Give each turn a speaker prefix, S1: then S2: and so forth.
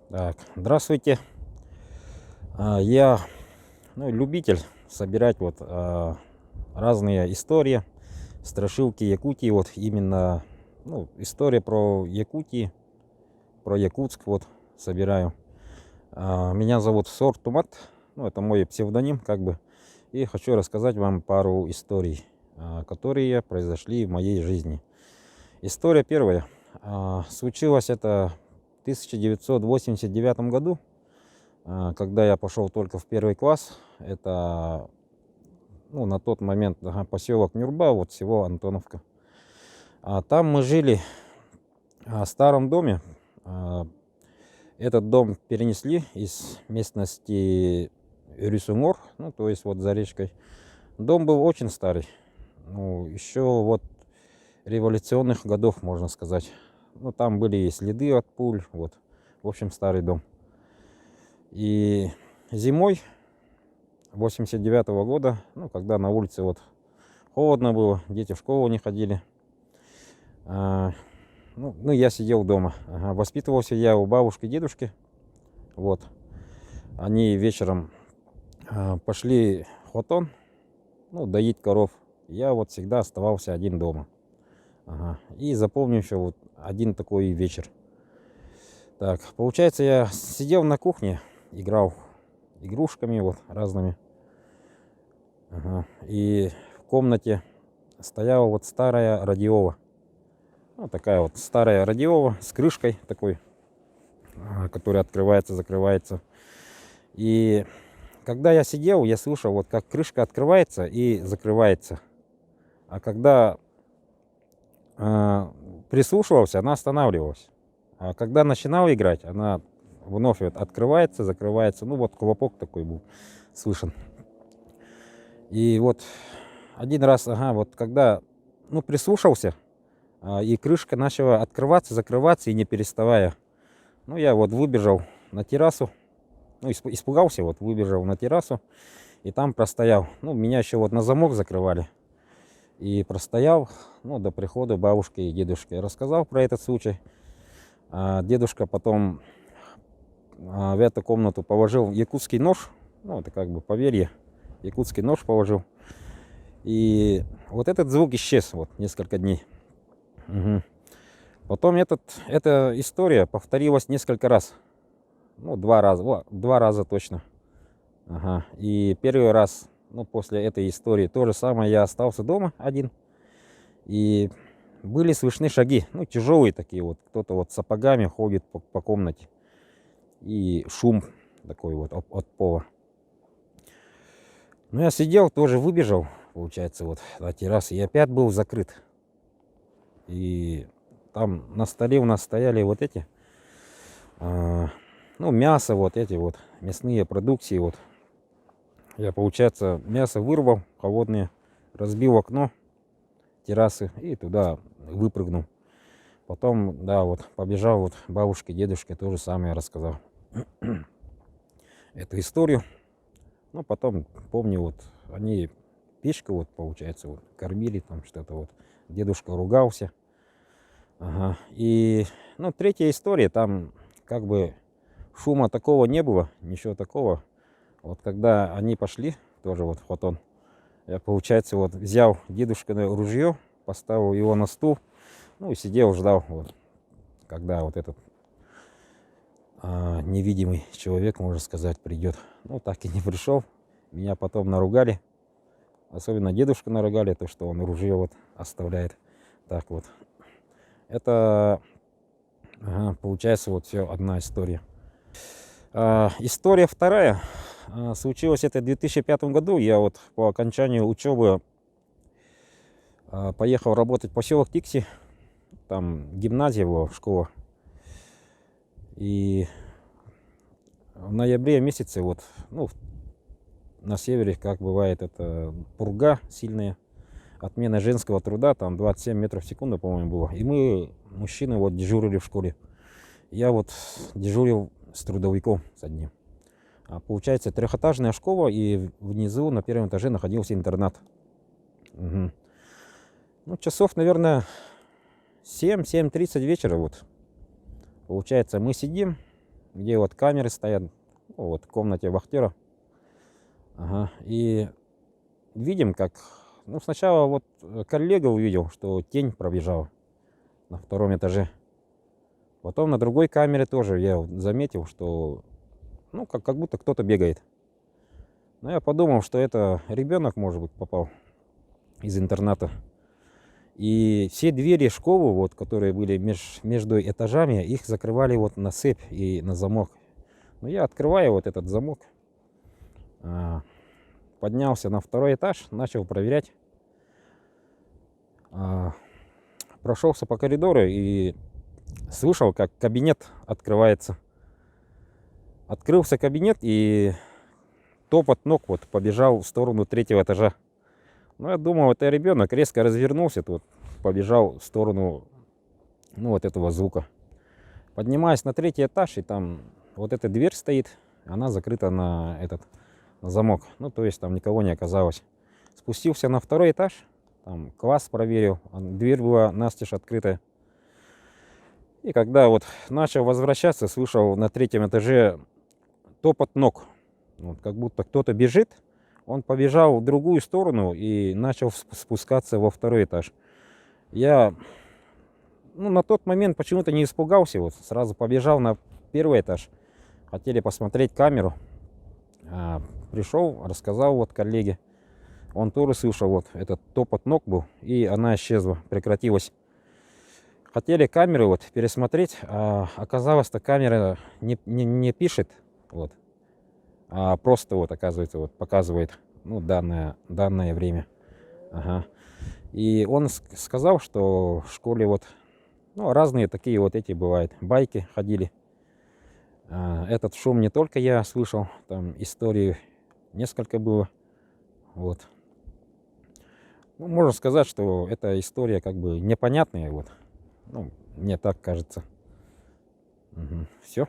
S1: Так, здравствуйте. Я любитель собирать разные истории, страшилки Якутии. Вот именно история про Якутии, про Якутск вот собираю. Меня зовут Сор Тумат, это мой псевдоним как бы. И хочу рассказать вам пару историй, которые произошли в моей жизни. История первая. Случилось это в 1989 году. Когда я пошел только в первый класс, это на тот момент поселок Нюрба, вот село Антоновка. Там мы жили в старом доме. Этот дом перенесли из местности Рюсумор, то есть вот за речкой. Дом был очень старый, еще вот революционных годов, можно сказать. Там были и следы от пуль, вот, в общем, старый дом. И зимой 89 года, когда на улице вот холодно было, дети в школу не ходили, я сидел дома. Воспитывался я у бабушки и дедушки. Вот. Они вечером пошли в хутон, доить коров. Я вот всегда оставался один дома. И запомню еще вот один такой вечер. Так, получается, я сидел на кухне, играл игрушками вот разными. И в комнате стояла вот старая радиола. Такая вот старая радиола с крышкой такой, которая открывается, закрывается. И когда я сидел, я слышал, вот как крышка открывается и закрывается. А когда прислушивался, она останавливалась. А когда начинал играть, она вновь вот открывается, закрывается. Вот хлопок такой был слышен. И вот один раз, вот когда прислушался, и крышка начала открываться, закрываться и не переставая. Я вот выбежал на террасу, испугался, вот выбежал на террасу и там простоял. Меня еще вот на замок закрывали. И простоял, до прихода бабушки и дедушки. Я рассказал про этот случай. Дедушка потом в эту комнату положил якутский нож. Это как бы поверье. Якутский нож положил. И вот этот звук исчез вот несколько дней. Потом эта история повторилась несколько раз. Два раза точно. И первый раз, после этой истории, то же самое, я остался дома один. И были слышны шаги, тяжелые такие вот. Кто-то вот сапогами ходит по комнате. И шум такой вот от пола. Я сидел, тоже выбежал, получается, вот на террасу. И опять был закрыт. И там на столе у нас стояли вот эти, мясо, вот эти вот мясные продукции. Вот. Я, получается, мясо вырвал, холодное, разбил окно террасы и туда выпрыгнул. Потом, вот побежал вот бабушке, дедушке, то же самое рассказал. Эту историю. Потом, помню, вот они печку, вот, получается, вот, кормили там что-то вот. Дедушка ругался. И, третья история, там как бы шума такого не было, ничего такого. Вот когда они пошли, тоже вот в хутон, я, получается, вот взял дедушкино ружье, поставил его на стул, и сидел, ждал, вот, когда вот этот невидимый человек, можно сказать, придет. Так и не пришел. Меня потом наругали. Особенно дедушку наругали, то, что он ружье вот оставляет. Так вот. Это, получается, вот все одна история. История вторая. Случилось это в 2005 году. Я вот по окончанию учебы поехал работать в поселок Тикси. Там гимназия была, школа. И в ноябре месяце вот, на севере, как бывает, это пурга сильная, отмена женского труда, там 27 метров в секунду, по-моему, было. И мы, мужчины, вот дежурили в школе. Я вот дежурил с трудовиком с одним. Получается, трехэтажная школа, и внизу на первом этаже находился интернат. Часов, наверное, 7-7:30 вечера вот. Получается, мы сидим, где вот камеры стоят, ну, вот в комнате вахтера. Ага. И видим, как, ну, сначала вот коллега увидел, что тень пробежала на втором этаже. Потом на другой камере тоже я вот заметил, что, ну, как будто кто-то бегает. Но я подумал, что это ребенок, может быть, попал из интерната. И все двери школы, вот, которые были между этажами, их закрывали вот на цепь и на замок. Но я открываю вот этот замок, поднялся на второй этаж, начал проверять. Прошелся по коридору и слышал, как кабинет открывается. Открылся кабинет, и топот ног вот побежал в сторону третьего этажа. Ну, я думал, это ребенок резко развернулся, тут побежал в сторону, ну, вот этого звука. Поднимаюсь на третий этаж, и там вот эта дверь стоит, она закрыта на замок. Ну, то есть там никого не оказалось. Спустился на второй этаж, там класс проверил, дверь была настежь открытая. И когда вот начал возвращаться, слышал на третьем этаже топот ног. Вот, как будто кто-то бежит. Он побежал в другую сторону и начал спускаться во второй этаж. Я, ну, на тот момент почему-то не испугался. Вот, сразу побежал на первый этаж. Хотели посмотреть камеру. Пришел, рассказал вот коллеге. Он тоже слышал, вот этот топот ног был, и она исчезла, прекратилась. Хотели камеру вот пересмотреть, а оказалось-то камера не пишет, вот, а просто вот, оказывается, вот показывает, ну, данное время. Ага. И он сказал, что в школе вот, ну, разные такие вот эти бывают, байки ходили. Этот шум не только я слышал, там истории несколько было, вот. Ну, можно сказать, что эта история как бы непонятная, вот. Ну, мне так кажется. Все.